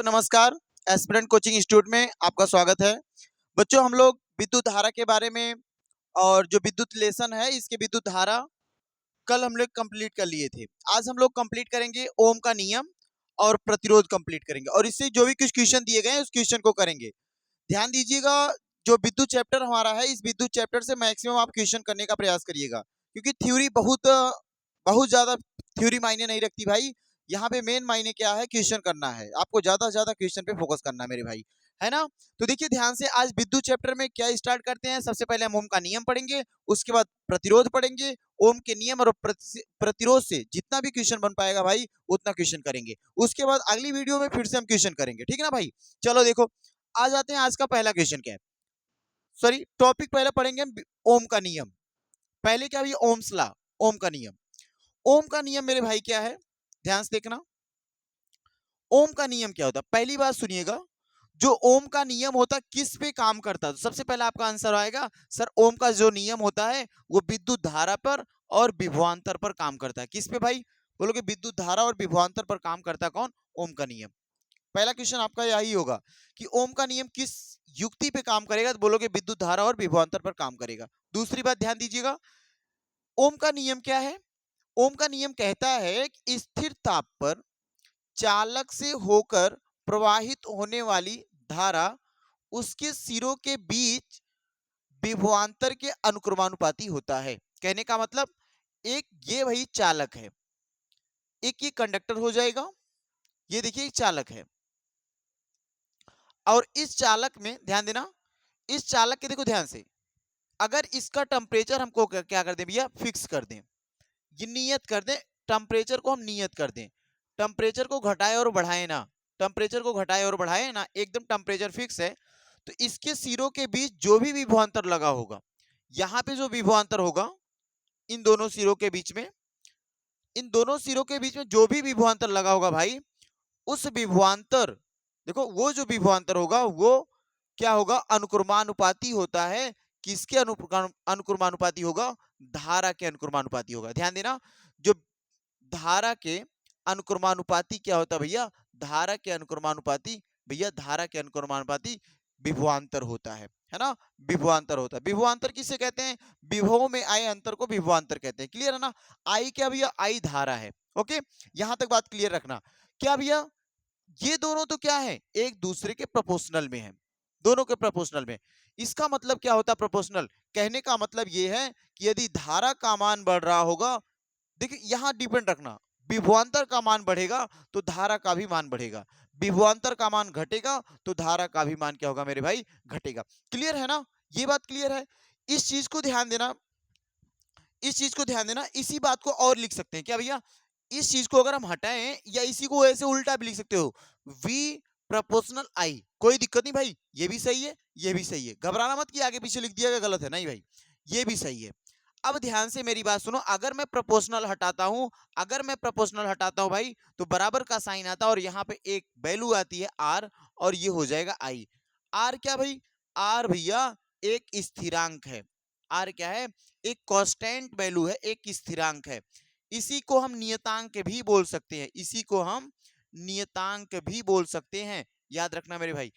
बच्चों नमस्कार। Aspirant coaching institute में आपका स्वागत है। बच्चों हम लोग विद्युत धारा के बारे में और जो विद्युत लेसन है इसके विद्युत धारा कल हम लोग कंप्लीट कर लिए थे। आज हम लोग कंप्लीट करेंगे ओम का नियम और प्रतिरोध कंप्लीट करेंगे और इससे जो भी कुछ क्वेश्चन दिए गए हैं उस क्वेश्चन को करेंगे। ध्यान दीजिएगा, जो विद्युत चैप्टर हमारा है इस विद्युत चैप्टर से मैक्सिमम आप क्वेश्चन करने का प्रयास करिएगा, क्योंकि थ्योरी बहुत ज्यादा थ्योरी मायने नहीं रखती भाई। यहाँ पे मेन मायने क्या है, क्वेश्चन करना है आपको, ज्यादा से ज्यादा क्वेश्चन पे फोकस करना है मेरे भाई, है ना। तो देखिए ध्यान से, आज विद्युत चैप्टर में क्या स्टार्ट करते हैं। सबसे पहले हम ओम का नियम पढ़ेंगे, उसके बाद प्रतिरोध पढ़ेंगे। ओम के नियम और प्रतिरोध से जितना भी क्वेश्चन बन पाएगा भाई उतना क्वेश्चन करेंगे। उसके बाद अगली वीडियो में फिर से हम क्वेश्चन करेंगे, ठीक है ना भाई। चलो देखो, आ जाते हैं आज का पहला क्वेश्चन क्या है। सॉरी, टॉपिक पहले पढ़ेंगे हम ओम का नियम। पहले क्या भी ओम्स लॉ, ओम का नियम। ओम का नियम मेरे भाई क्या है, ध्यान से देखना। ओम का नियम क्या होता है, पहली बात सुनिएगा। जो ओम का नियम होता है किस पे काम करता है, तो सबसे पहले आपका आंसर आएगा सर ओम का जो नियम होता है वो विद्युत धारा पर और विभवांतर पर काम करता है। किस पे भाई, बोलोगे विद्युत धारा और विभवांतर पर काम करता है कौन, ओम का नियम। पहला क्वेश्चन आपका यही होगा कि ओम का नियम किस युक्ति पे काम करेगा, तो बोलोगे विद्युत धारा और विभवांतर पर काम करेगा। दूसरी बात ध्यान दीजिएगा, ओम का नियम क्या है। ओम का नियम कहता है कि स्थिर ताप पर चालक से होकर प्रवाहित होने वाली धारा उसके सिरों के बीच विभवांतर के अनुक्रमानुपाती होता है। कहने का मतलब, एक ये वही चालक है, एक ये कंडक्टर हो जाएगा, ये देखिए एक चालक है, और इस चालक में ध्यान देना, इस चालक के देखो ध्यान से, अगर इसका टेम्परेचर हमको क्या कर दें भैया, फिक्स कर दें, ये नियत कर दें, टेम्परेचर को हम नियत कर दें। टेम्परेचर को घटाए और बढ़ाए ना, टेम्परेचर को घटाए और बढ़ाए ना, एकदम टेम्परेचर फिक्स है। तो इसके सिरों के बीच जो भी विभवांतर लगा होगा, यहाँ पे जो विभवांतर होगा इन दोनों सिरों के बीच में, इन दोनों सिरों के बीच में जो भी विभवांतर लगा होगा भाई, उस विभवांतर, देखो वो जो विभवांतर होगा वो क्या होगा, अनुक्रमानुपाती होता है। किसके अनुक्रमानुपाती होगा, धारा के अनुक्रमानुपाती होगा। ध्यान देना, जो धारा के अनुक्रमानुपाती क्या होता है भैया, धारा के अनुक्रमानुपाती, भैया धारा के अनुक्रमानुपाती विभवांतर होता है ना। विभवांतर होता है, विभवांतर किसे कहते हैं, विभव में आए अंतर को विभवांतर कहते हैं। क्लियर है ना। आई क्या भैया, आई धारा है। ओके, यहां तक बात क्लियर रखना। क्या भैया, ये दोनों तो क्या है, एक दूसरे के प्रोपोर्शनल में है, दोनों के प्रोपोर्शनल में। इसका मतलब क्या होता है प्रोपोर्शनल, कहने का मतलब ये है कि यदि धारा का मान बढ़ रहा होगा, देखिए यहां डिपेंड रखना, विभवांतर का मान बढ़ेगा तो धारा का भी मान बढ़ेगा, विभवांतर का मान घटेगा तो धारा का भी मान क्या होगा मेरे भाई, घटेगा। क्लियर है ना, ये बात क्लियर है। इस चीज को ध्यान देना, इस चीज को ध्यान देना। इसी बात को और लिख सकते हैं क्या भैया, इस चीज को अगर हम हटाएं या इसी को ऐसे उल्टा भी लिख सकते हो, V प्रोपोर्शनल I, कोई दिक्कत नहीं भाई, ये भी सही है, ये भी सही है, घबराना मत कि आगे पीछे लिख दिया गया गलत है, नहीं भाई ये भी सही है। अब ध्यान से मेरी बात सुनो, अगर मैं प्रोपोर्शनल हटाता हूं, अगर मैं प्रोपोर्शनल हटाता हूं भाई, तो बराबर का साइन आता है और यहाँ पे एक वैल्यू आती है R, और ये हो जाएगा I। R क्या भाई, R भैया एक स्थिरांक है, R क्या है, एक कांस्टेंट वैल्यू है, एक स्थिरांक है। इसी को हम नियतांक भी बोल सकते हैं, इसी को हम नियतांक भी बोल सकते हैं, याद रखना मेरे भाई।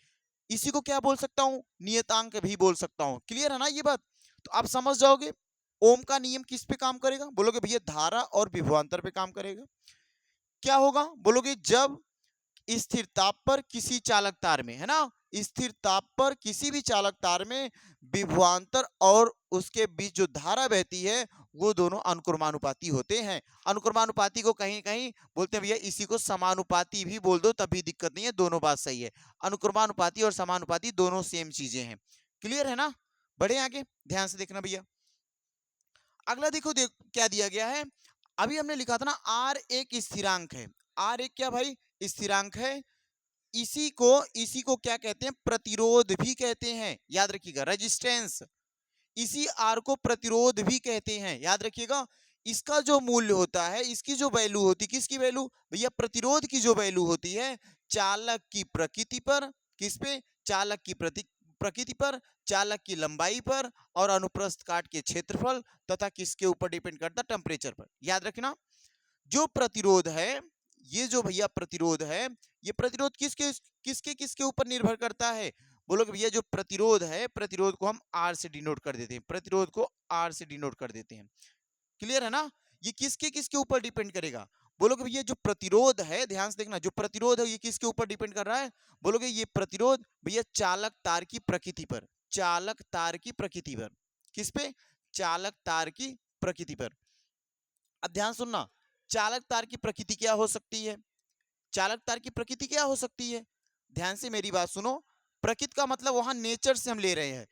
इसी को क्या बोल सकता हूं, नियतांक भी बोल सकता हूं। क्लियर है ना ये बात, तो आप समझ जाओगे ओम का नियम किस पे काम करेगा, बोलोगे भैया धारा और विभवांतर पे काम करेगा। क्या होगा, बोलोगे जब स्थिर ताप पर किसी चालक तार में, है ना, स्थिर ताप पर किसी भी चालक तार में विभवांतर और उसके बीच जो धारा बहती है वो दोनों अनुक्रमानुपाती होते हैं। अनुक्रमानुपाती को कहीं कहीं बोलते हैं भैया, इसी को समानुपाती भी बोल दो तब भी दिक्कत नहीं है, दोनों बात सही है। अनुक्रमानुपाती और समानुपाती दोनों सेम चीजें हैं। क्लियर है ना, बढ़े आगे, ध्यान से देखना भैया। अगला देखो, क्या दिया गया है। अभी हमने लिखा था ना, आर एक स्थिरांक है, आर एक क्या भाई, स्थिरांक है। इसी को क्या कहते हैं, प्रतिरोध भी कहते हैं, याद रखिएगा, रेजिस्टेंस। इसी आर को प्रतिरोध भी कहते हैं, याद रखिएगा। इसका जो मूल्य होता है, इसकी जो वैल्यू होती है, किसकी वैल्यू भैया, प्रतिरोध की जो वैल्यू होती है, चालक की प्रकृति पर, किस पे, चालक की प्रकृति पर, चालक की लंबाई पर, और अनुप्रस्थ काट के क्षेत्रफल तथा किसके ऊपर डिपेंड करता है, टेम्परेचर पर। याद रखना, जो प्रतिरोध है ये जो भैया प्रतिरोध है, ये प्रतिरोध किसके किसके किसके ऊपर निर्भर करता है? बोलोगे भैया जो प्रतिरोध है, प्रतिरोध को हम आर से डिनोट कर देते हैं, प्रतिरोध को आर से डिनोट कर देते हैं। क्लियर है ना? ये किसके किसके ऊपर डिपेंड करेगा? बोलोगे भैया जो प्रतिरोध है, ध्यान से देखना, जो प्रतिरोध है ये किसके ऊपर डिपेंड कर रहा है? बोलोगे ये प्रतिरोध भैया चालक तार की प्रकृति पर, चालक तार की प्रकृति पर। किस पे? चालक तार की प्रकृति पर। अब ध्यान सुनना, चालक तार की प्रकृति क्या हो सकती है? चालक तार की प्रकृति क्या हो सकती है? ध्यान से मेरी बात सुनो। प्रकृति का मतलब वहां नेचर से हम ले रहे हैं।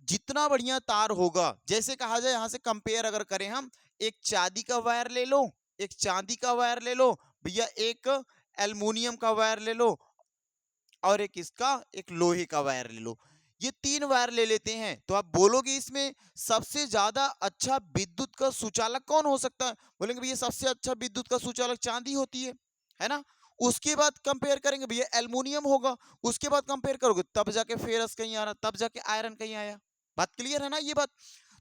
जितना बढ़िया तार होगा, जैसे कहा जाए यहां से कंपेयर अगर करें हम, एक चांदी का वायर ले लो, एक चांदी का वायर ले लो भैया, एक एल्युमिनियम का वायर ले लो, और एक इसका एक लोहे का वायर ले लो। ये 3 वायर ले लेते हैं, तो आप बोलोगे इसमें सबसे ज्यादा अच्छा विद्युत का सुचालक कौन हो सकता है? बोलेंगे भैया सबसे अच्छा विद्युत का सुचालक चांदी होती है ना? उसके बाद कंपेयर करेंगे भैया एल्युमिनियम होगा, उसके बाद कंपेयर करोगे तब जाके फेरस कहीं आ रहा, तब जाके आयरन कहीं आया। बात क्लियर है ना ये बात?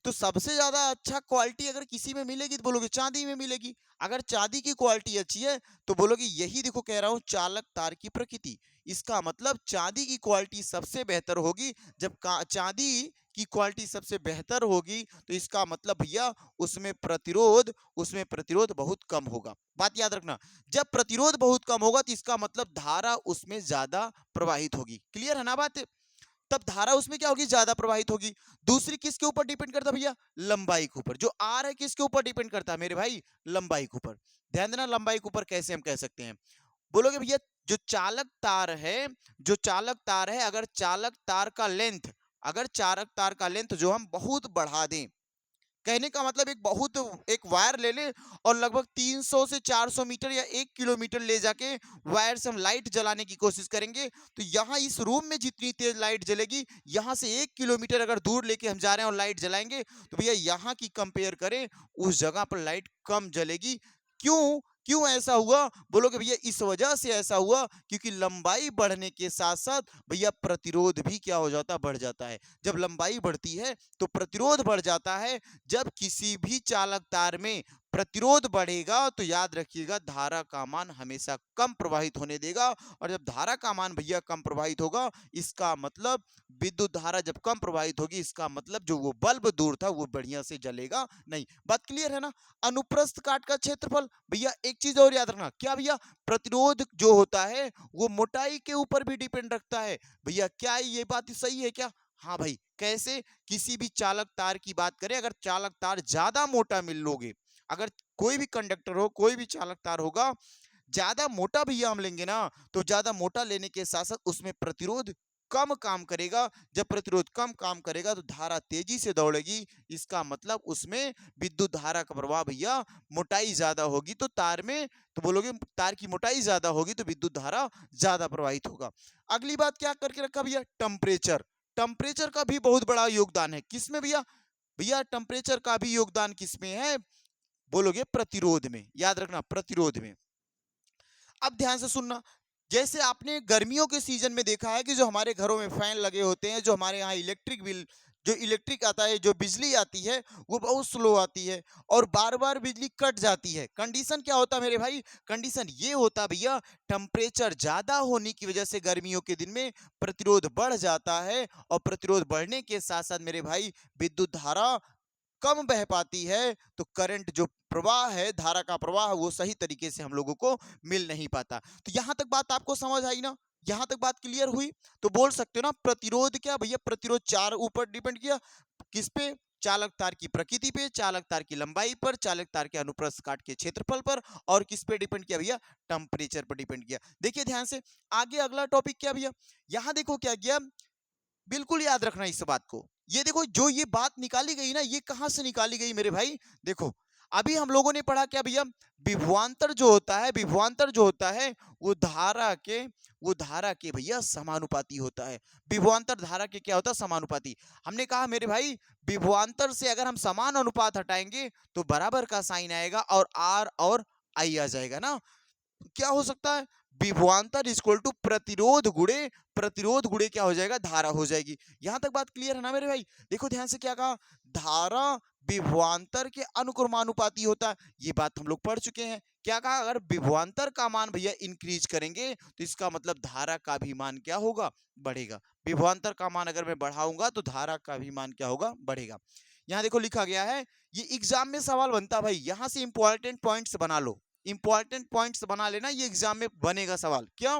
तो सबसे ज्यादा अच्छा क्वालिटी अगर किसी में मिलेगी तो बोलोगे चांदी में मिलेगी। अगर चांदी की क्वालिटी अच्छी है तो बोलोगे यही देखो कह रहा हूं चालक तार की प्रकृति। इसका मतलब चांदी की क्वालिटी सबसे बेहतर होगी। जब चांदी की क्वालिटी सबसे बेहतर होगी तो इसका मतलब भैया उसमें प्रतिरोध बहुत कम होगा। बात याद रखना, जब प्रतिरोध बहुत कम होगा तो इसका मतलब धारा उसमें ज्यादा प्रवाहित होगी। क्लियर है ना बात? तब धारा उसमें क्या होगी? ज्यादा प्रवाहित होगी। दूसरी किसके ऊपर डिपेंड करता है भैया? लंबाई के ऊपर। जो आर है किसके ऊपर डिपेंड करता है मेरे भाई? लंबाई के ऊपर। ध्यान देना, लंबाई के ऊपर कैसे हम कह सकते हैं? बोलोगे भैया जो चालक तार है, जो चालक तार है, अगर चालक तार का लेंथ, अगर चालक तार का लेंथ जो हम बहुत बढ़ा दें, कहने का मतलब एक वायर ले ले और लगभग 300 से 400 मीटर या 1 किलोमीटर ले जाके वायर से हम लाइट जलाने की कोशिश करेंगे, तो यहाँ इस रूम में जितनी तेज लाइट जलेगी, यहाँ से 1 किलोमीटर अगर दूर लेके हम जा रहे हैं और लाइट जलाएंगे, तो भैया यहाँ की कंपेयर करें उस जगह पर लाइट कम जलेगी। क्यों? क्यों ऐसा हुआ? बोलोगे भैया इस वजह से ऐसा हुआ क्योंकि लंबाई बढ़ने के साथ साथ भैया प्रतिरोध भी क्या हो जाता? बढ़ जाता है। जब लंबाई बढ़ती है तो प्रतिरोध बढ़ जाता है। जब किसी भी चालक तार में प्रतिरोध बढ़ेगा तो याद रखिएगा धारा का मान हमेशा कम प्रवाहित होने देगा। और जब धारा का मान भैया कम प्रवाहित होगा, इसका मतलब विद्युत धारा जब कम प्रवाहित होगी, इसका मतलब जो वो बल्ब दूर था वो बढ़िया से जलेगा नहीं। बात क्लियर है ना? अनुप्रस्थ काट का क्षेत्रफल, भैया एक चीज और याद रखना, क्या भैया? प्रतिरोध जो होता है वो मोटाई के ऊपर भी डिपेंड रखता है। भैया क्या ये बात सही है क्या? हाँ भाई। कैसे? किसी भी चालक तार की बात करें, अगर चालक तार ज्यादा मोटा मिल लोगे, अगर कोई भी कंडक्टर हो, कोई भी चालक तार होगा, ज्यादा मोटा भैया हम लेंगे ना, तो ज्यादा मोटा लेने के साथ साथ उसमें प्रतिरोध कम काम करेगा। जब प्रतिरोध कम काम करेगा तो धारा तेजी से दौड़ेगी। इसका मतलब उसमें विद्युत धारा का प्रवाह भैया मोटाई ज्यादा होगी तो तार में, तो बोलोगे तार की मोटाई ज्यादा होगी तो विद्युत धारा ज्यादा प्रवाहित होगा। अगली बात क्या करके रखा भैया? टेम्परेचर। टेम्परेचर का भी बहुत बड़ा योगदान है। किसमें भैया? भैया टेम्परेचर का भी योगदान किसमें है? बोलोगे प्रतिरोध में। याद रखना, प्रतिरोध में। अब ध्यान से सुनना, जैसे आपने गर्मियों के सीजन में देखा है कि जो हमारे घरों में फैन लगे होते हैं, जो हमारे यहाँ इलेक्ट्रिक बिल, जो इलेक्ट्रिक आता है, जो बिजली आती है वो बहुत स्लो आती है और बार बार बिजली कट जाती है। कंडीशन क्या होता है मेरे भाई? कंडीशन ये होता भैया, टेम्परेचर ज्यादा होने की वजह से गर्मियों के दिन में प्रतिरोध बढ़ जाता है और प्रतिरोध बढ़ने के साथ साथ मेरे भाई विद्युत धारा कम बह पाती है, तो करंट जो प्रवाह है, धारा का प्रवाह, वो सही तरीके से हम लोगों को मिल नहीं पाता। तो यहां तक बात आपको समझ आई ना? यहां तक बात क्लियर हुई? तो बोल सकते हो ना प्रतिरोध क्या भैया? प्रतिरोध चार ऊपर डिपेंड किया। किस पे? चालक तार की प्रकृति पे, चालक तार की लंबाई पर, चालक तार के अनुप्रस्थ काट के क्षेत्रफल पर, और किस पे डिपेंड किया भैया? टेम्परेचर पर डिपेंड किया। देखिए ध्यान से, आगे अगला टॉपिक क्या भैया? यहां देखो क्या किया, बिल्कुल याद रखना इस बात को। ये देखो जो ये बात निकाली गई ना, ये कहां से निकाली गई मेरे भाई? देखो अभी हम लोगों ने पढ़ा क्या भैया? विभवांतर जो होता है, विभवांतर जो होता है वो धारा के भैया समानुपाती होता है। विभवांतर धारा के क्या होता है? समानुपाती। हमने कहा मेरे भाई विभवांतर से अगर हम समान अनुपात हटाएंगे तो बराबर का साइन आएगा और आर और आई आ जाएगा ना। क्या हो सकता है? विभवांतर इक्वल टू प्रतिरोध गुणे क्या हो जाएगा, धारा हो जाएगी। यहां तक बात क्लियर है ना मेरे भाई? देखो ध्यान से, क्या कहा, धारा विभवांतर के अनुक्रमानुपाती होता है, ये बात हम लोग पढ़ चुके हैं। क्या कहा, अगर विभवांतर का मान भैया इंक्रीज करेंगे तो इसका मतलब धारा का भी मान क्या होगा, बढ़ेगा। विभवांतर का मान अगर मैं बढ़ाऊंगा तो धारा का भी मान क्या होगा, बढ़ेगा। यहाँ देखो लिखा गया है, ये एग्जाम में सवाल बनता है भाई, यहां से इंपॉर्टेंट पॉइंट्स बना लो, इंपॉर्टेंट पॉइंट्स बना लेना, ये एग्जाम में बनेगा सवाल। क्या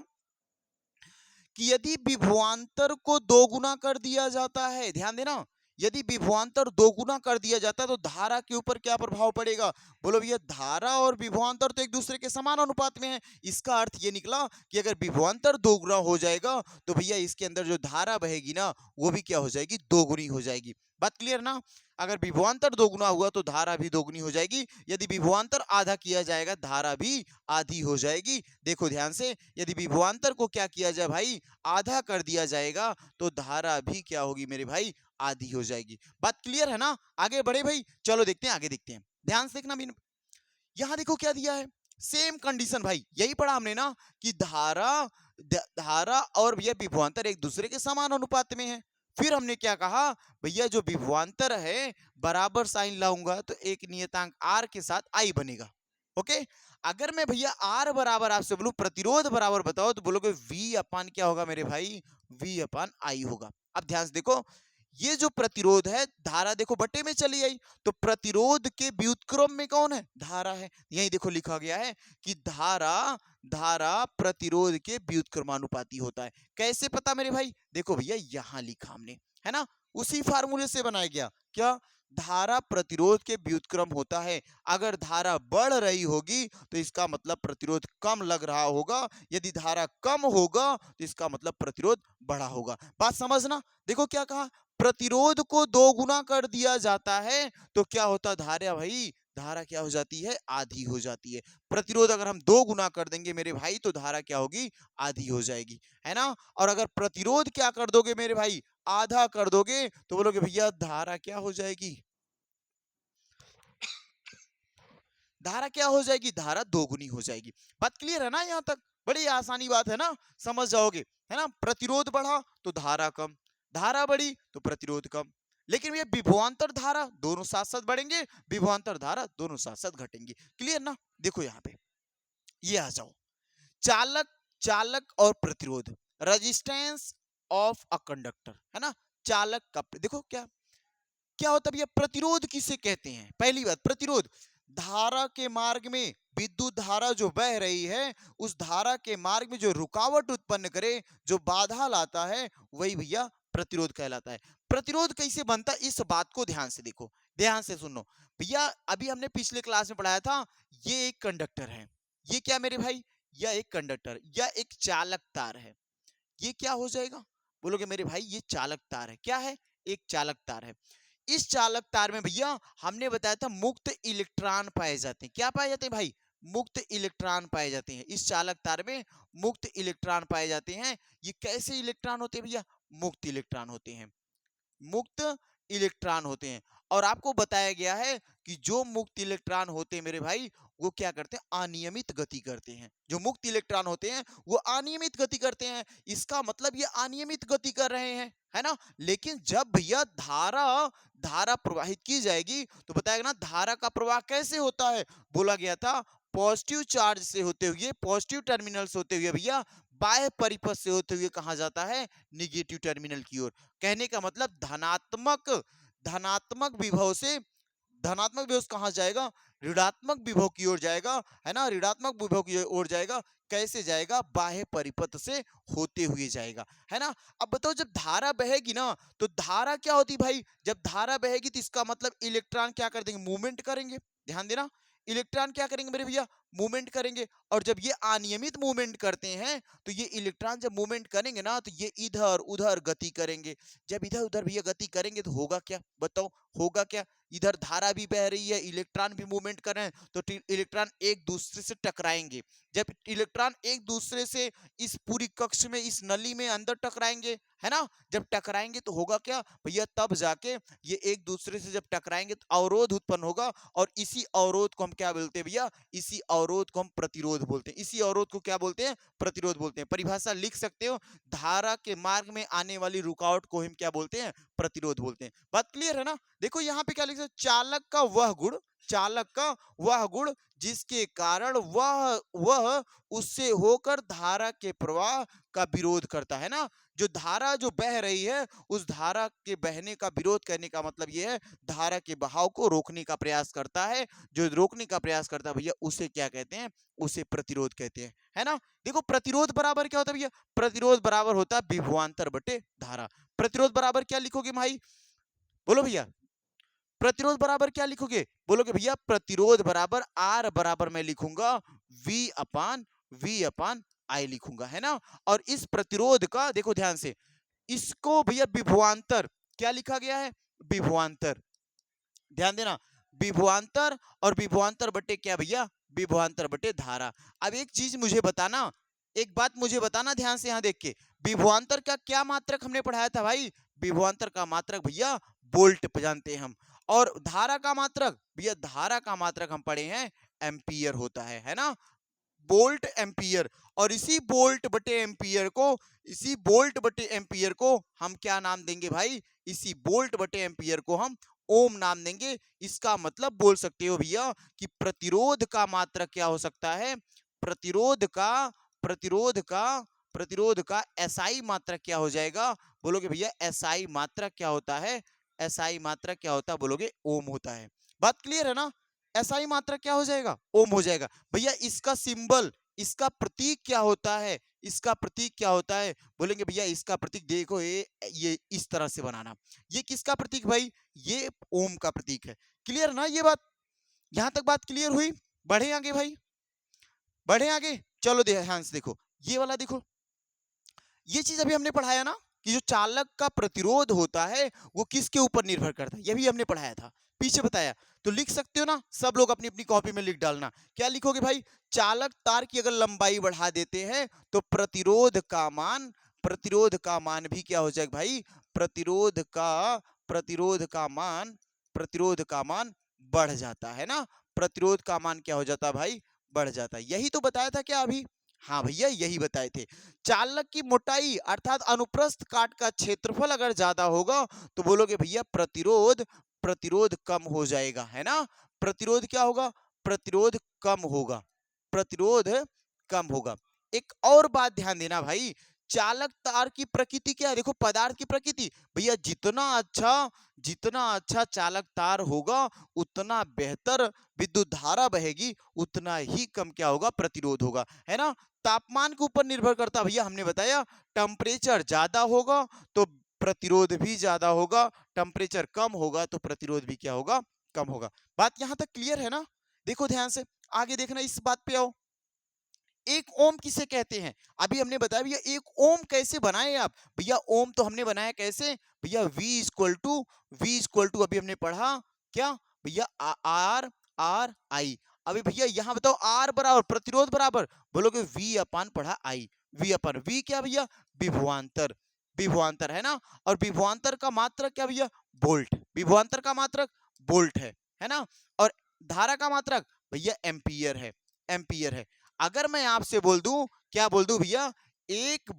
कि यदि विभवांतर को दोगुना कर दिया जाता है, ध्यान देना, यदि विभवांतर दोगुना कर दिया जाता है तो धारा के ऊपर क्या प्रभाव पड़ेगा? बोलो भैया, धारा और विभवांतर तो एक दूसरे के समान अनुपात में है। इसका अर्थ ये निकला कि अगर विभवांतर दोगुना हो जाएगा तो भैया इसके अंदर जो धारा बहेगी ना वो भी क्या हो जाएगी, दोगुनी हो जाएगी। बात क्लियर ना? अगर विभवांतर दोगुना हुआ तो धारा भी दोगुनी हो जाएगी, यदि विभवांतर आधा किया जाएगा धारा भी आधी हो जाएगी। देखो ध्यान से, यदि विभवांतर को क्या किया जाए भाई, आधा कर दिया जाएगा तो धारा भी क्या होगी मेरे भाई, आधी हो जाएगी। बात क्लियर है ना? आगे बढ़े भाई, चलो देखते हैं, आगे देखते हैं, ध्यान से देखना। यहां देखो क्या दिया है, सेम कंडीशन भाई, यही पढ़ा हमने ना कि धारा और भैया विभवांतर एक दूसरे के समान अनुपात में है। फिर हमने क्या कहा, भैया जो विभवांतर है बराबर साइन लाऊंगा तो एक नियतांक आर के साथ आई बनेगा। ओके, अगर मैं भैया आर बराबर आपसे बोलूं प्रतिरोध बराबर बताओ तो बोलोगे वी अपान क्या होगा मेरे भाई, वी अपान आई होगा। अब ध्यान से देखो, ये जो प्रतिरोध है, धारा देखो बटे में चली आई, तो प्रतिरोध के व्युत्क्रम में कौन है, धारा है। यही देखो लिखा गया है कि धारा प्रतिरोध के व्युत्क्रमानुपाती होता है। कैसे पता मेरे भाई? देखो भैया यहां लिखा हमने, है ना, उसी फार्मूले से बनाया गया। क्या? धारा प्रतिरोध के व्युत्क्रम होता है। अगर धारा बढ़ रही होगी तो इसका मतलब प्रतिरोध कम लग रहा होगा, यदि धारा कम होगा तो इसका मतलब प्रतिरोध बढ़ा होगा। बात समझना। देखो क्या कहा, प्रतिरोध को दो गुना कर दिया जाता है तो क्या होता, धारा भाई, धारा क्या हो जाती है, आधी हो जाती है। प्रतिरोध अगर हम दो गुना कर देंगे मेरे भाई तो धारा क्या होगी, आधी हो जाएगी, है ना। और अगर प्रतिरोध क्या कर दोगे मेरे भाई, आधा कर दोगे तो बोलोगे भैया धारा क्या हो जाएगी, धारा क्या हो जाएगी, धारा दोगुनी हो जाएगी। बात क्लियर है ना? यहां तक बड़ी आसानी बात है ना, समझ जाओगे, है ना। प्रतिरोध बढ़ा तो धारा कम, धारा बढ़ी तो प्रतिरोध कम। लेकिन ये विभवांतर धारा दोनों साथ साथ बढ़ेंगे, विभवांतर धारा दोनों साथ साथ घटेंगे। क्लियर ना? देखो यहाँ पे ये आ जाओ, चालक चालक और प्रतिरोध, रेजिस्टेंस ऑफ अ कंडक्टर, है ना। चालक का देखो क्या क्या होता है भैया, प्रतिरोध किसे कहते हैं? पहली बात, प्रतिरोध धारा के मार्ग में, विद्युत धारा जो बह रही है उस धारा के मार्ग में जो रुकावट उत्पन्न करे, जो बाधा लाता है, वही भैया प्रतिरोध कहलाता है। प्रतिरोध कैसे बनता है इस बात को ध्यान से देखो, ध्यान से सुनो भैया। अभी हमने पिछले क्लास में पढ़ाया था, ये एक कंडक्टर है, ये क्या मेरे भाई, यह एक कंडक्टर या एक चालक तार है। ये क्या हो जाएगा, बोलोगे मेरे भाई ये चालक तार है। क्या है, एक चालक तार है। इस चालक तार में भैया हमने बताया था मुक्त इलेक्ट्रॉन पाए जाते हैं। क्या पाए जाते हैं भाई, मुक्त इलेक्ट्रॉन पाए जाते हैं। इस चालक तार में मुक्त इलेक्ट्रॉन पाए जाते हैं। ये कैसे इलेक्ट्रॉन होते हैं भैया, मुक्त इलेक्ट्रॉन होते हैं, मुक्त इलेक्ट्रॉन होते हैं। और आपको बताया गया है कि जो मुक्त इलेक्ट्रॉन होते हैं मेरे भाई, वो क्या करते हैं, अनियमित गति करते हैं। जो मुक्त इलेक्ट्रॉन होते हैं वो अनियमित गति करते हैं। इसका मतलब ये अनियमित गति कर रहे हैं, है ना। लेकिन जब भैया धारा धारा प्रवाहित की जाएगी तो बताएगा ना धारा का प्रवाह कैसे होता है। बोला गया था पॉजिटिव चार्ज से होते हुए, पॉजिटिव टर्मिनल से होते हुए भैया बाह्य परिपथ से होते हुए कहा जाता है निगेटिव टर्मिनल की ओर। कहने का मतलब धनात्मक धनात्मक विभव से, धनात्मक विभव कहां जाएगा, ऋणात्मक विभव की ओर जाएगा, है ना, ऋणात्मक विभव की ओर जाएगा। कैसे जाएगा, बाह्य परिपथ से होते हुए जाएगा, है ना। अब बताओ जब धारा बहेगी ना तो धारा क्या होती भाई, जब धारा बहेगी तो इसका मतलब इलेक्ट्रॉन क्या कर देंगे, मूवमेंट करेंगे। ध्यान देना, इलेक्ट्रॉन क्या करेंगे मेरे भैया, मूवमेंट करेंगे। और जब ये अनियमित मूवमेंट करते हैं तो ये इलेक्ट्रॉन जब मूवमेंट करेंगे ना तो ये इधर उधर गति करेंगे। जब इधर उधर भैया गति करेंगे तो होगा क्या, बताओ होगा क्या, इधर धारा भी बह रही है, इलेक्ट्रॉन भी मूवमेंट कर रहे हैं, तो इलेक्ट्रॉन एक दूसरे से टकराएंगे। जब इलेक्ट्रॉन एक दूसरे से इस पूरी कक्ष में, इस नली में अंदर टकराएंगे, है ना, जब टकराएंगे तो होगा क्या भैया, तब जाके ये एक दूसरे से जब टकराएंगे तो अवरोध उत्पन्न होगा, और इसी अवरोध को हम क्या बोलते हैं भैया, इसी अवरोध को हम प्रतिरोध बोलते हैं। इसी अवरोध को क्या बोलते हैं, प्रतिरोध बोलते हैं। परिभाषा लिख सकते हो, धारा के मार्ग में आने वाली रुकावट को हम क्या बोलते हैं, प्रतिरोध बोलते हैं। बात क्लियर है ना। देखो यहाँ पे क्या लिख सकते, चालक का वह गुण, चालक का वह गुण जिसके कारण वह उससे होकर धारा के प्रवाह का विरोध करता है ना। जो धारा जो बह रही है, उस धारा के बहने का विरोध करने का मतलब यह है, धारा के बहाव को रोकने का प्रयास करता है। जो रोकने का प्रयास करता है भैया, उसे क्या कहते हैं, उसे प्रतिरोध कहते हैं, है ना। देखो प्रतिरोध बराबर क्या होता है भैया, प्रतिरोध बराबर होता है विभवांतर बटे धारा। प्रतिरोध बराबर क्या लिखोगे भाई, बोलो भैया, प्रतिरोध बराबर क्या लिखोगे, बोलोगे भैया प्रतिरोध बराबर आर बराबर मैं लिखूंगा V/V/I लिखूंगा, है ना। और इस प्रतिरोध का देखो ध्यान से, इसको भैया विभवांतर क्या लिखा गया है, विभवांतर, ध्यान देना, विभवांतर, और विभवांतर बटे क्या भैया, विभवांतर बटे धारा। अब एक चीज मुझे बताना, एक बात मुझे बताना ध्यान से, यहां देख के, विभवांतर का क्या मात्रक हमने पढ़ाया था भाई, विभवांतर का मात्रक भैया वोल्ट जानते हैं हम, और धारा का मात्रक भैया, धारा का मात्रक हम पढ़े हैं एम्पियर होता है ना, वोल्ट एम्पियर। और इसी वोल्ट बटे एम्पियर को, इसी वोल्ट बटे एम्पियर को हम क्या नाम देंगे भाई, इसी वोल्ट बटे एम्पियर को हम ओम नाम देंगे। इसका मतलब बोल सकते हो भैया कि प्रतिरोध का मात्रक क्या हो सकता है, प्रतिरोध का प्रतिरोध का प्रतिरोध का एसआई मात्रक क्या हो जाएगा, बोलोगे भैया एसआई मात्रक क्या होता है, एसआई मात्रक क्या होता है, बोलोगे ओम होता है। बात क्लियर है ना। एसआई मात्रक क्या हो जाएगा, ओम हो जाएगा। भैया इसका सिंबल, इसका प्रतीक क्या होता है, इसका प्रतीक क्या होता है, बोलेंगे भैया इसका प्रतीक देखो, ये इस तरह से बनाना। ये किसका प्रतीक भाई, ये ओम का प्रतीक है। क्लियर ना ये बात, यहां तक बात क्लियर हुई। बढ़े आगे भाई, बढ़े आगे, चलो ध्यान से देखो, ये वाला देखो, ये चीज अभी हमने पढ़ाया ना कि जो चालक का प्रतिरोध होता है वो किसके ऊपर निर्भर करता है, ये भी हमने पढ़ाया था, पीछे बताया। तो लिख सकते हो ना, सब लोग अपनी अपनी कॉपी में लिख डालना। क्या लिखोगे भाई, चालक तार की अगर लंबाई बढ़ा देते हैं तो प्रतिरोध का मान भी क्या हो जाएगा भाई, प्रतिरोध का मान, प्रतिरोध का मान बढ़ जाता है ना। प्रतिरोध का मान क्या हो जाता है भाई, बढ़ जाता है। यही तो बताया था क्या अभी, हाँ भैया यही बताए थे। चालक की मोटाई अर्थात अनुप्रस्थ काट का क्षेत्रफल अगर ज्यादा होगा तो बोलोगे भैया प्रतिरोध, प्रतिरोध कम हो जाएगा, है ना। प्रतिरोध क्या होगा, प्रतिरोध कम होगा, प्रतिरोध कम होगा। एक और बात ध्यान देना भाई, चालक तार की प्रकृति क्या है, देखो पदार्थ की प्रकृति भैया, जितना अच्छा चालक तार होगा उतना बेहतर विद्युत धारा बहेगी, उतना ही कम क्या होगा, प्रतिरोध होगा, है ना। तापमान के ऊपर निर्भर करता भैया, हमने बताया टेम्परेचर ज्यादा होगा तो प्रतिरोध भी ज्यादा होगा, टेम्परेचर कम होगा तो प्रतिरोध भी क्या होगा, कम होगा। बात यहां तक क्लियर है ना। देखो ध्यान से आगे देखना, इस बात पे आओ। एक ओम किसे कहते हैं, अभी हमने बताया भैया एक ओम कैसे बनाए आप, भैया ओम तो हमने बनाया कैसे भैया, V=V अभी हमने पढ़ा क्या भैया, R अभी भैया यहाँ बताओ, आर बराबर प्रतिरोध बराबर, बोलोगे V अपान पढ़ा I, V क्या भैया, विभवांतर, विभवांतर है ना। और विभवांतर का मात्रक क्या भैया, वोल्ट, विभवांतर का मात्रक वोल्ट है ना। और धारा का मात्रक भैया एम्पियर है, एम्पियर है। अगर मैं आपसे बोल दूं, क्या बोल दूं भैया, एक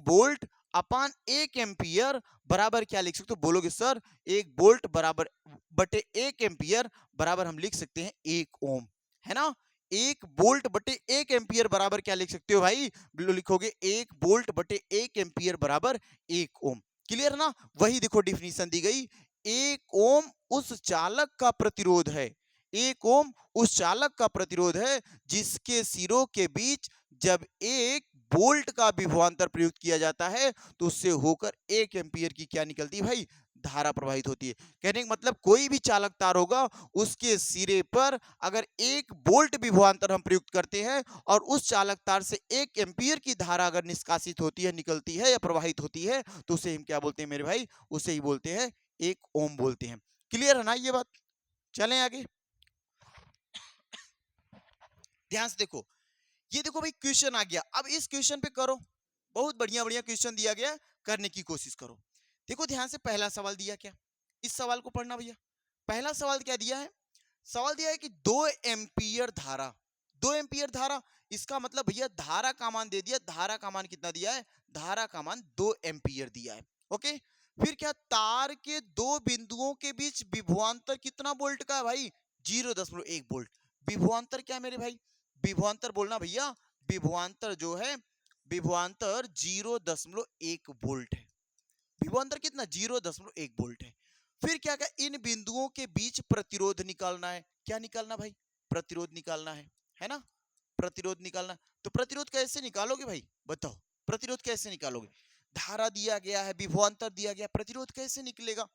वोल्ट अपान 1 एम्पियर बराबर क्या लिख सकते हो, बोलोगे सर 1 वोल्ट बराबर बटे 1 एम्पियर बराबर हम लिख सकते हैं 1 ओम, है ना। 1 वोल्ट बटे 1 एम्पियर बराबर क्या लिख सकते हो भाई, लिखोगे 1 वोल्ट बटे 1 एम्पियर बराबर 1 ओम। क्लियर ना। वही देखो डिफिनीशन दी गई, 1 ओम उस चालक का प्रतिरोध है, 1 ओम उस चालक का प्रतिरोध है जिसके सिरों के बीच जब 1 वोल्ट का विभवांतर प्रयुक्त किया जाता है तो उससे होकर 1 एम्पियर की क्या निकलती है भाई, धारा प्रवाहित होती है। कहने का मतलब कोई भी चालक तार होगा उसके सिरे पर अगर 1 वोल्ट विभवांतर हम प्रयुक्त करते हैं और उस चालक तार से 1 एम्पियर की धारा अगर निष्कासित होती है, निकलती है या प्रवाहित होती है तो उसे हम क्या बोलते हैं मेरे भाई, उसे ही बोलते हैं 1 ओम बोलते हैं। क्लियर है ना ये बात? चलें आगे, ध्यान से देखो। ये देखो भाई क्वेश्चन आ गया, अब इस क्वेश्चन पे करो, बहुत बढ़िया बढ़िया क्वेश्चन दिया गया, करने की कोशिश करो। देखो ध्यान से, पहला सवाल दिया क्या, इस सवाल को पढ़ना भैया। पहला सवाल क्या दिया है, सवाल दिया है कि 2 एम्पियर धारा, 2 एम्पियर धारा, इसका मतलब भैया धारा का मान दे दिया, धारा का मान कितना दिया है, धारा का मान 2 एम्पियर दिया है। ओके, फिर क्या, तार के दो बिंदुओं के बीच विभवांतर कितना वोल्ट का है भाई, 0.1 वोल्ट। विभवांतर क्या मेरे भाई, विभवांतर बोलना भैया, विभवांतर जो है, विभवांतर 0.1 वोल्ट है। विभवांतर कितना, 0.1 वोल्ट है। फिर क्या क्या, इन बिंदुओं के बीच प्रतिरोध निकालना है, क्या निकालना भाई, प्रतिरोध निकालना है ना, प्रतिरोध निकालना। तो प्रतिरोध कैसे निकालोगे भाई, बताओ, प्रतिरोध कैसे निकालोगे, धारा दिया गया है, विभवांतर दिया गया, प्रतिरोध कैसे निकलेगा,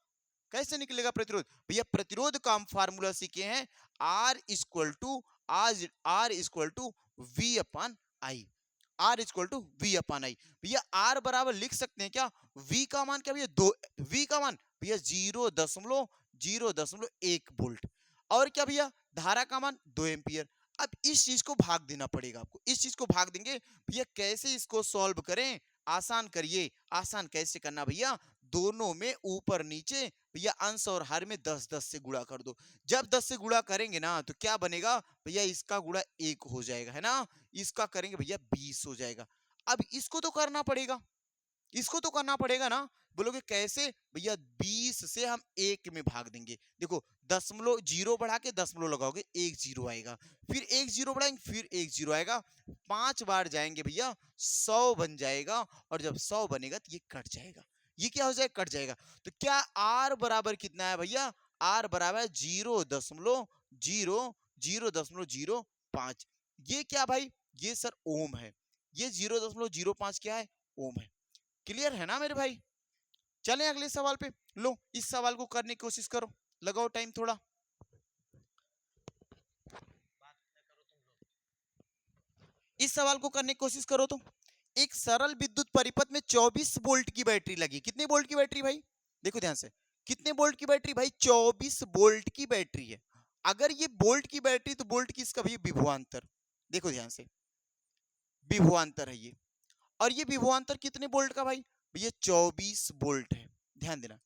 कैसे निकलेगा प्रतिरोध भैया, प्रतिरोध का हम फार्मूला सीखे हैं, R equal to V upon I, R=V/I। भैया R बराबर लिख सकते हैं क्या, V का मान क्या भैया, 2, V का मान भैया 0.1 वोल्ट, और क्या भैया, धारा का मान 2 एम्पियर। अब इस चीज को भाग देना पड़ेगा आपको, इस चीज को भाग देंगे भैया, कैसे इसको सॉल्व करें, आसान करिए, आसान कैसे करना भैया, दोनों में ऊपर नीचे भैया अंश और हर में 10-10 से गुणा कर दो। जब 10 से गुणा करेंगे ना तो क्या बनेगा भैया, इसका गुणा 1 हो जाएगा, है ना, इसका करेंगे भैया 20 हो जाएगा। अब इसको तो करना पड़ेगा, इसको तो करना पड़ेगा ना, बोलोगे कैसे भैया, 20 से हम 1 में भाग देंगे, देखो दशमलव जीरो बढ़ा के दशमलव लगाओगे, 1 जीरो आएगा, फिर 1 जीरो बढ़ाएंगे, फिर 1 जीरो आएगा, 5 बार जाएंगे भैया 100 बन जाएगा, और जब 100 बनेगा तो ये कट जाएगा, ये क्या हो जाएगा, कट जाएगा। तो क्या आर बराबर कितना है भैया, आर बराबर 0.005, ये क्या भाई, ये सर ओम है, ये 0.05 क्या है, ओम है। क्लियर है ना मेरे भाई? चलें अगले सवाल पे, लो इस सवाल को करने की कोशिश करो, लगाओ टाइम थोड़ा। इस सवाल को करने की कोशिश करो तो, एक सरल विद्युत परिपथ में 24 वोल्ट की बैटरी लगी, कितने वोल्ट की बैटरी भाई, देखो ध्यान से, कितने वोल्ट की बैटरी भाई, 24 वोल्ट की बैटरी है। अगर ये वोल्ट की बैटरी तो वोल्ट किसका भैया, विभवांतर, देखो ध्यान से, विभवांतर है ये, और ये विभवांतर कितने वोल्ट का भाई, भैया 24 वोल्ट है। ध्यान देना,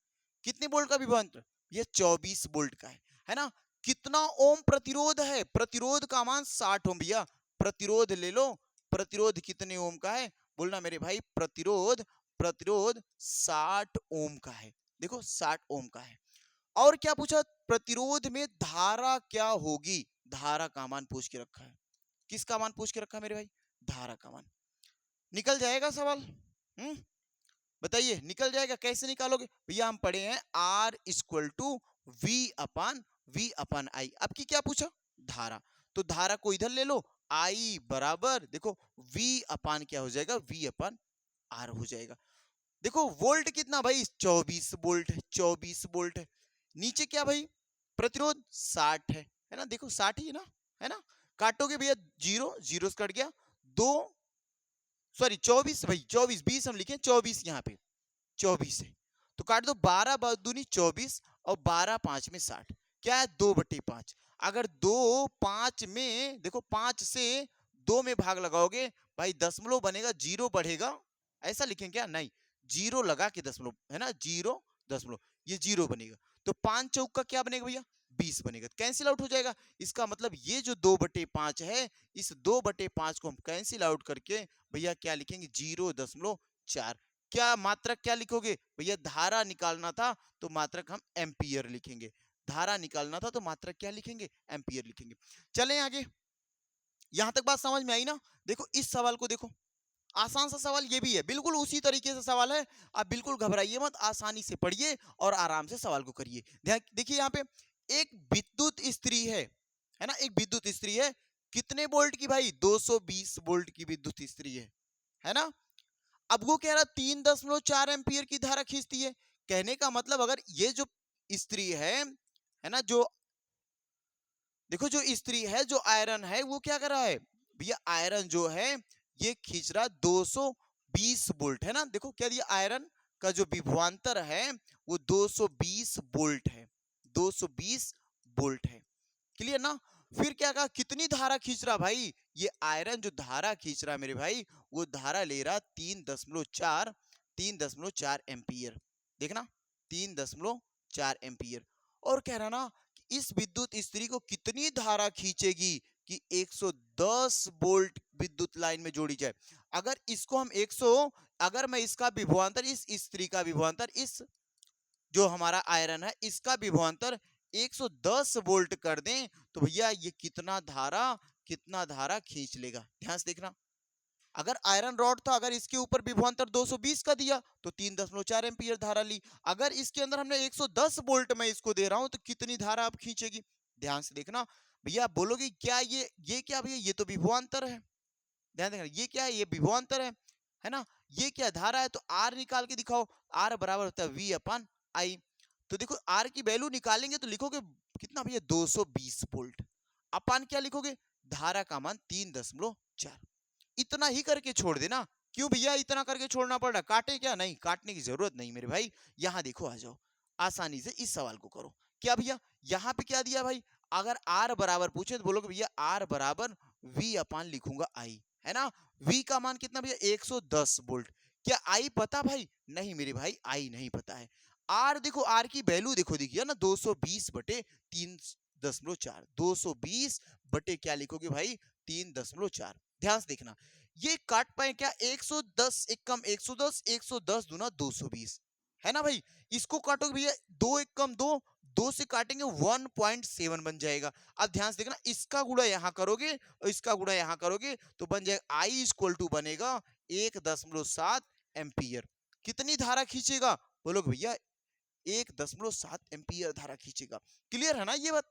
कितने वोल्ट का विभवांतर, ये 24 वोल्ट का है ना। कितना ओम प्रतिरोध है, प्रतिरोध का मान 60 ओम भैया, प्रतिरोध ले लो, प्रतिरोध कितने ओम का है, बोलना मेरे भाई, प्रतिरोध, प्रतिरोध 60 ओम का है, देखो 60 ओम का है। और क्या पूछा, प्रतिरोध में धारा क्या होगी, धारा का मान पूछ के रखा है, किसका मान पूछ के रखा है मेरे भाई, धारा का मान। निकल जाएगा सवाल, बताइए निकल जाएगा, कैसे निकालोगे भैया, हम पढ़े हैं R=V/I। आपकी क्या पूछा, धारा, तो धारा को इधर ले लो, I बराबर देखो V/, क्या हो जाएगा, V/R हो जाएगा। देखो वोल्ट कितना भाई, 24 वोल्ट है, 24 वोल्ट है। नीचे क्या भाई, प्रतिरोध 60 है ना, देखो 60 ही है ना, काटोगे भैया, जीरो जीरो से कट गया, दो, सॉरी 24 भाई, 24, 20 हम लिखे 24 यहाँ पे, 24 है तो काट दो, 12 दूनी 24 और 12 5 में 60, क्या है 2/5। अगर 2 5 में देखो, 5 से 2 में भाग लगाओगे भाई, दशमलव बनेगा, जीरो बढ़ेगा, ऐसा लिखें क्या, नहीं, जीरो लगा के दशमलव, है ना, जीरो दशमलव, ये जीरो बनेगा, तो 5 चौक का क्या बनेगा भैया, 20 बनेगा, कैंसिल आउट हो जाएगा। इसका मतलब ये जो 2/5 है, इस 2/5 को हम कैंसिल आउट करके भैया क्या लिखेंगे, 0.4। क्या मात्रक क्या लिखोगे भैया, धारा निकालना था तो मात्रक हम एम्पियर लिखेंगे, धारा निकालना था तो मात्रक क्या लिखेंगे, एम्पियर लिखेंगे। चलें आगे, यहां तक बात समझ में आई ना। देखो इस सवाल को देखो, आसान सा सवाल ये भी है, बिल्कुल उसी तरीके से सवाल है, आप बिल्कुल घबराइए मत, आसानी से पढ़िए और आराम से सवाल को करिए। ध्यान देखिए, यहाँ पे एक विद्युत स्त्री है ना, एक विद्युत स्त्री है, कितने वोल्ट की भाई, 220 वोल्ट की विद्युत स्त्री है ना। अब वो कह रहा 3.4 एम्पियर की धारा खींचती है, कहने का मतलब अगर ये जो स्त्री है ना, जो देखो जो स्त्री है, जो आयरन है, वो क्या कर रहा है भैया, आयरन जो है ये खींच रहा 220 वोल्ट, है ना, देखो क्या दिया, आयरन का जो विभवांतर है वो 220 वोल्ट है, 220 वोल्ट है। क्लियर ना? फिर क्या कहा, कितनी धारा खींच रहा भाई, ये आयरन जो धारा खींच रहा मेरे भाई, वो धारा ले रहा 3.4 एम्पियर। देखना 3.4 एम्पियर। और कह रहा ना कि इस विद्युत स्त्री को कितनी धारा खींचेगी कि 110 वोल्ट विद्युत लाइन में जोड़ी जाए। अगर इसको हम 100, अगर मैं इसका विभवांतर, इस स्त्री का विभवांतर, इस जो हमारा आयरन है इसका विभवांतर 110 वोल्ट कर दें, तो भैया ये कितना धारा खींच लेगा। ध्यान से देखना, अगर आयरन रॉड था, अगर इसके ऊपर विभवांतर 220 का दिया तो 3.4 एम्पियर धारा ली। अगर इसके अंदर हमने 110 वोल्ट में इसको दे रहा हूं तो कितनी धारा आप खींचेगी। ध्यान से देखना भैया, बोलोगे क्या ये क्या भैया, ये तो विभवांतर है। ध्यान देखना, ये क्या है, ये विभवांतर है ना। ये क्या धारा है, तो आर निकाल के दिखाओ। आर बराबर होता है वी अपन आई। तो देखो आर की वैल्यू निकालेंगे तो लिखोगे कितना भैया, 220 वोल्ट। अपन क्या लिखोगे, धारा का मान 3.4। इतना ही करके छोड़ देना। क्यों भैया इतना करके छोड़ना पड़ रहा, काटे क्या, नहीं काटने की जरूरत नहीं मेरे भाई। यहां देखो, आ जाओ आसानी से इस सवाल को करो। क्या भैया यहां पे क्या दिया भाई, अगर आर बराबर पूछे तो बोलोगे भैया आर बराबर वी अपान लिखूंगा आई, है ना। वी का मान कितना भैया, 110 वोल्ट। क्या आई पता भाई, नहीं मेरे भाई आई नहीं पता है। आर देखो, आर की वैल्यू देखो, देखिए ना 220 बटे 3.4, 220 बटे क्या लिखोगे भाई, 3.4। ध्यान से देखना, ये काट पाए क्या, 110 एक कम 110, 110 दूना 220, है ना भाई। इसको काटोगे भैया, 2 एक कम 2, 2 से काटेंगे 1.7 बन जाएगा। अब ध्यान से देखना, इसका गुणा यहां करोगे और इसका गुणा यहां करोगे तो बन जाएगा आई इक्वल टू बनेगा 1.7 एम्पियर। कितनी धारा खींचेगा, बोलोगे भैया 1.7 एम्पियर धारा खींचेगा। क्लियर है ना ये बात,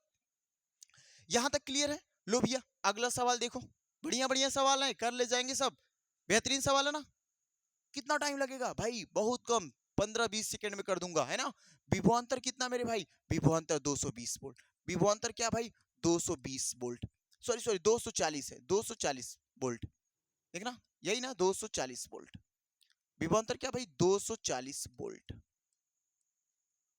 यहां तक क्लियर है। लो भैया अगला सवाल देखो, बढ़िया बढ़िया सवाल है, कर ले जाएंगे सब, बेहतरीन सवाल है ना। कितना टाइम लगेगा भाई, बहुत कम, 15-20 सेकंड में कर दूंगा, है ना। विभवांतर कितना मेरे भाई, विभवांतर 220 वोल्ट। विभवांतर क्या भाई, 220 वोल्ट, सॉरी सॉरी 240 है, 240 वोल्ट। देखना यही ना, 240 वोल्ट। विभवांतर क्या भाई, 240 वोल्ट।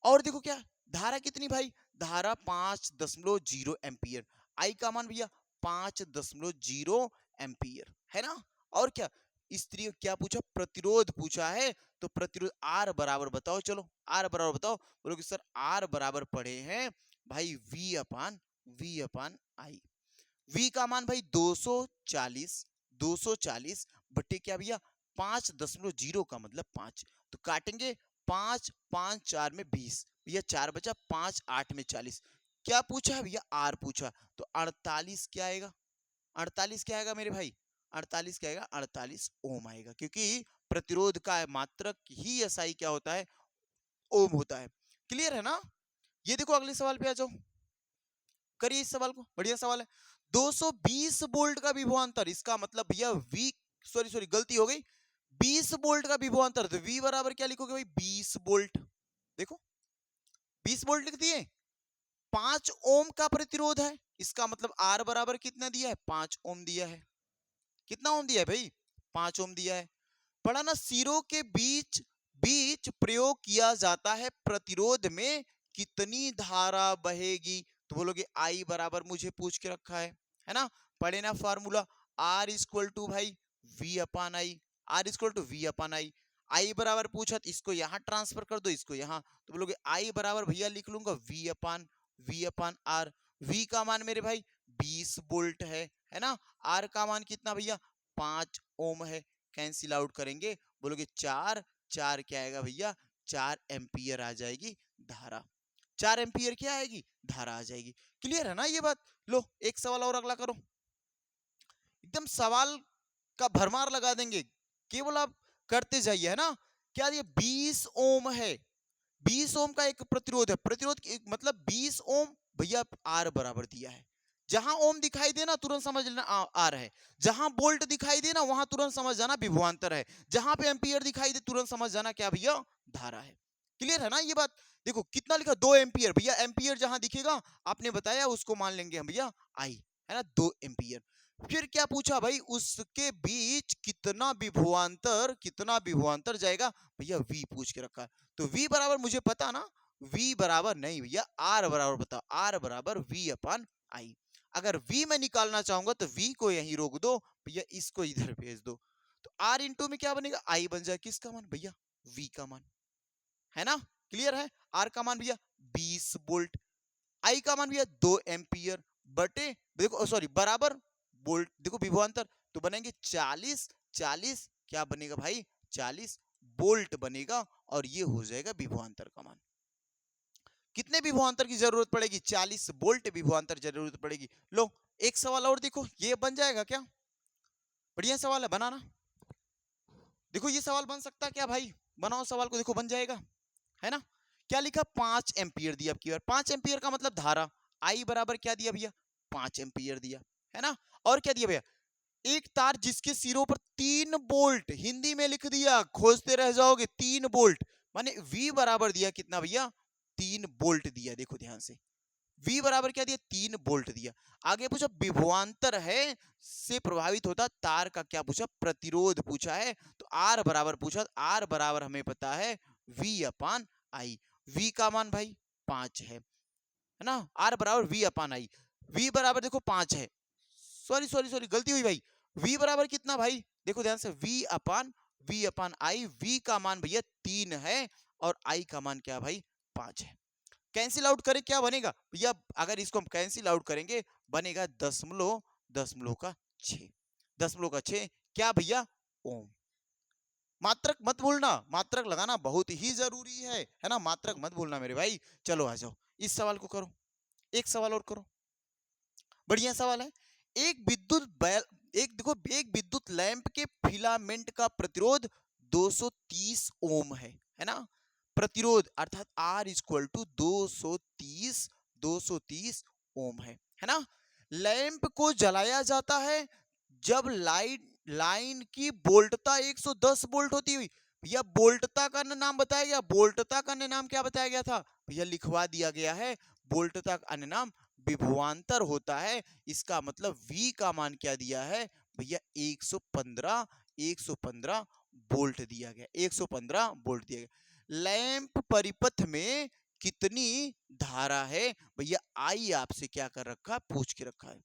और देखो क्या, धारा कितनी भाई, धारा 5.0 एम्पियर। आई का मान भैया 5.0 एम्पियर, है ना। और क्या, स्त्री क्या पूछा, प्रतिरोध पूछा है, तो प्रतिरोध आर बराबर बताओ, चलो आर बराबर बताओ। बोलोगे सर आर बराबर पढ़े हैं भाई वी अपान आई। वी का मान भाई 240 बट्टे क्या भैया 5.0 का मतलब 5, तो काटेंगे 5 5 4 में 20 भैया, 4 बचा, 5 8 में 40। क्या पूछा है भैया, आर पूछा, तो 48 क्या आएगा, 48 क्या आएगा मेरे भाई, 48 क्या आएगा, 48 ओम आएगा, क्योंकि प्रतिरोध का मात्रक ही एसआई क्या होता है, ओम होता है। क्लियर है ना। ये देखो अगले सवाल पे आ जाओ, करिए इस सवाल को, बढ़िया सवाल है। 220 वोल्ट का विभवांतर, इसका मतलब भैया वी, सॉरी सॉरी गलती हो गई, 20 वोल्ट का विभवांतर, तो वी बराबर क्या लिखोगे भाई, 20 वोल्ट। देखो 20 वोल्ट लिख दिए, 5 ओम का प्रतिरोध है, इसका मतलब आर बराबर कितना दिया है, 5 ओम दिया है। कितना ओम दिया है भाई, 5 ओम दिया है। पढ़ा ना, सिरों के बीच बीच प्रयोग किया जाता है प्रतिरोध में कितनी धारा बहेगी, तो बोलोगे आई बराबर मुझे पूछ के रखा है ना। पढ़े ना फार्मूला, आर इक्वल टू भाई V upon I, R equal to V upon I. I बराबर पूछा तो इसको यहां ट्रांसफर कर दो, इसको यहां, तो बोलोगे आई बराबर भैया लिख लूंगा वी अपान आर। वी का मान मेरे भाई 20 वोल्ट है ना। आर का मान कितना भैया, 5 ओम है। कैंसिल आउट करेंगे, बोलोगे 4 4 क्या आएगा भैया, 4 एम्पियर आ जाएगी धारा, 4 एम्पियर क्या आएगी, धारा आ जाएगी। क्लियर है ना ये बात। लो एक सवाल और अगला करो, एकदम सवाल का भरमार लगा देंगे, केवल आप करते जाइए, है ना। क्या ये 20 ओम है, 20 ओम का एक प्रतिरोध है, प्रतिरोध मतलब 20 ओम भैया, आर बराबर दिया है। जहां ओम दिखाई देना तुरंत समझ लेना आर है, जहां वोल्ट दिखाई देना वहां तुरंत समझ जाना विभवांतर है, जहां पे एम्पियर दिखाई दे तुरंत समझ जाना क्या भैया, धारा है। क्लियर है ना ये बात। देखो कितना लिखा, 2 एम्पियर, भैया एम्पियर जहां दिखेगा आपने बताया उसको मान लेंगे हम भैया आई, है ना, 2 एम्पियर। फिर क्या पूछा भाई, उसके बीच कितना विभवांतर जाएगा, भैया वी पूछ के रखा है, तो वी बराबर मुझे पता ना, V बराबर नहीं भैया, R बराबर बताओ, R बराबर V अपन I। अगर V मैं निकालना चाहूंगा तो V को यहीं रोक दो भैया, इसको इधर भेज दो, तो R इंटू में क्या बनेगा, I बन जाए, किसका मान भैया, V का मान, है ना, क्लियर है। R का मान भैया 20 वोल्ट, I का मान भैया 2 एम्पियर बटे, देखो सॉरी बराबर वोल्ट, देखो विभवांतर, तो बनेंगे 40, 40 क्या बनेगा भाई, 40 वोल्ट बनेगा, और ये हो जाएगा विभवांतर का मान। कितने विभवांतर की जरूरत पड़ेगी, 40 वोल्ट विभवांतर जरूरत पड़ेगी। लो एक सवाल और देखो, ये बन जाएगा क्या, बढ़िया सवाल है, बनाना। देखो ये सवाल बन सकता है क्या भाई, बनाओ सवाल को, देखो बन जाएगा, है ना। क्या लिखा, 5 एम्पियर दिया, अब की बार 5 एम्पियर का मतलब धारा, आई बराबर क्या दिया भैया, 5 एम्पियर दिया, है ना। और क्या दिया भैया, एक तार जिसके सिरों पर 3 बोल्ट, हिंदी में लिख दिया, खोजते रह जाओगे, 3 बोल्ट, माने V बराबर दिया कितना भैया, 3 बोल्ट दिया, देखो ध्यान से, V बराबर क्या दिया, 3 बोल्ट दिया। आगे पूछा विभवांतर है से प्रभावित होता तार का क्या पूछा, प्रतिरोध पूछा है, तो R बराबर पूछा, R बराबर हमें पता है V अपान I। V का मान भाई 5 है ना, R बराबर V अपान I, V बराबर देखो 5 है, सॉरी सॉरी सॉरी गलती हुई भाई, V बराबर कितना भाई, देखो ध्यान से, V अपान I, V का मान भैया 3 है, और I का मान क्या भाई 5 है। कैंसिल आउट करें क्या बनेगा भैया, अगर इसको हम कैंसिल आउट करेंगे बनेगा दशमलव, दशमलव का 6, दशमलव का 6 क्या भैया, ओम। मात्रक मत भूलना, मात्रक लगाना बहुत ही जरूरी है ना, मात्रक मत भूलना मेरे भाई। चलो आ जाओ, इस सवाल को करो, एक सवाल और करो, बढ़िया सवाल है। एक विद्युत बैल, एक देखो, एक विद्युत लैंप के फिलामेंट का प्रतिरोध 230 ओम है ना, प्रतिरोध अर्थात R इक्वल टू 230 ओम है ना। लैंप को जलाया जाता है जब लाइन की वोल्टता 110 वोल्ट होती हुई, भैया वोल्टता का नाम बताया गया, वोल्टता का नाम क्या बताया गया था भैया, लिखवा दिया गया है, वोल्टता का अन्य नाम विभवांतर होता है। इसका मतलब V का मान क्या दिया है भैया, 115 वोल्ट दिया गया, 115 वोल्ट दिया गया। लैंप परिपथ में कितनी धारा है भैया, आई आपसे क्या कर रखा, पूछ के रखा है,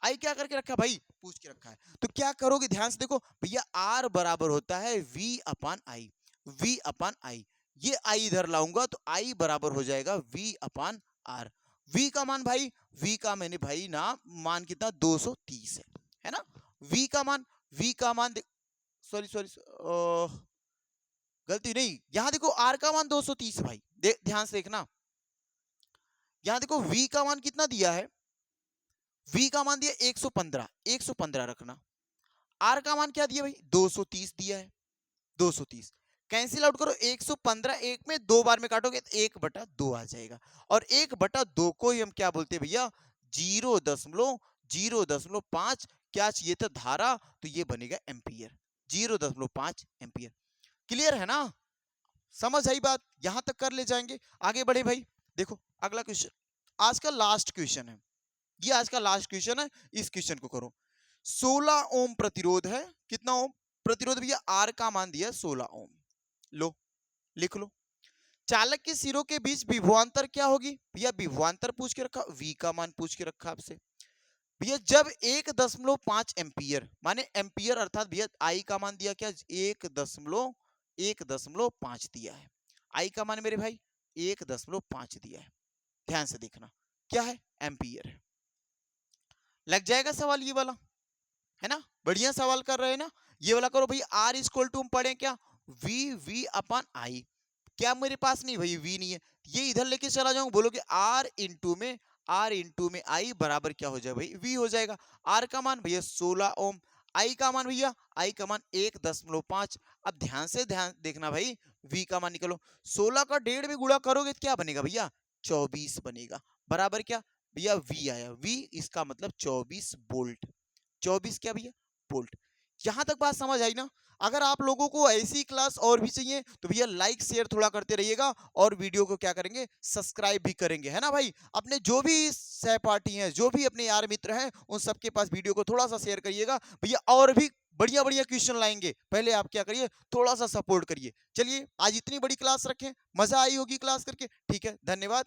आई क्या करके रखा है भाई, पूछ के रखा है। तो क्या करोगे, ध्यान से देखो भैया, R बराबर होता है V अपान आई, V अपान आई, ये I इधर लाऊंगा तो I बराबर हो जाएगा V अपान R। V का मान भाई, V का मैंने भाई ना मान कितना 230 है ना, V का मान, V का मान सॉरी सॉरी गलती नहीं, यहां देखो R का मान 230 भाई, ध्यान से देखना, यहां देखो V का मान कितना दिया है, V का मान दिया 115, 115 रखना, R का मान क्या दिया भाई 230 दिया है, 230 कैंसिल आउट करो, 115 एक में दो बार में काटोगे तो 1/2 आ जाएगा, और 1/2 को ही हम क्या बोलते हैं भैया, 0.05 क्या चाहिए था धारा, तो ये बनेगा एम्पियर, 0.5 एम्पियर। क्लियर है ना, समझ आई बात, यहां तक कर ले जाएंगे, आगे बढ़े भाई। देखो अगला क्वेश्चन, आज का लास्ट क्वेश्चन है, ये आज का लास्ट क्वेश्चन है, इस क्वेश्चन को करो। 16 ओम प्रतिरोध है, कितना ओम प्रतिरोध भैया, R का मान दिया 16 ओम, लो लिख लो। चालक के सिरों के बीच विभवांतर क्या होगी भैया, विभवांतर पूछ के रखा, V का मान पूछ के रखा आपसे भैया, जब 1.5 एम्पियर, माने एम्पियर अर्थात भैया I का मान दिया क्या, 1.5 दिया है, I का मान मेरे भाई 1.5 दिया है, ध्यान से देखना क्या है, एम्पियर है। लग जाएगा सवाल ये वाला, है ना, बढ़िया सवाल कर रहे हैं ना, ये वाला करो भाई। R इक्वल टू हम पढ़े क्या, V अपान I, क्या मेरे पास नहीं भाई V नहीं है, ये इधर लेके चला जाऊं, बोलोगे R इंटू में I बराबर क्या हो जाएगा भाई, V हो जाएगा। R का मान भैया 16 ओम, I का मान भैया, I का मान 1.5। अब ध्यान से ध्यान देखना भाई, V का मान निकलो, 16 का 1.5 में गुणा करोगे तो क्या बनेगा भैया, 24 बनेगा, बराबर क्या भैया V आया, V इसका मतलब 24 वोल्ट, 24 क्या भैया वोल्ट। यहां तक बात समझ आई ना। अगर आप लोगों को ऐसी क्लास और भी चाहिए तो भैया लाइक शेयर थोड़ा करते रहिएगा, और वीडियो को क्या करेंगे, सब्सक्राइब भी करेंगे, है ना भाई। अपने जो भी सहपाठी हैं, जो भी अपने यार मित्र हैं, उन सबके पास वीडियो को थोड़ा सा शेयर करिएगा भैया, और भी बढ़िया बढ़िया क्वेश्चन लाएंगे, पहले आप क्या करिए, थोड़ा सा सपोर्ट करिए। चलिए आज इतनी बड़ी क्लास रखें, मजा आई होगी क्लास करके। ठीक है, धन्यवाद।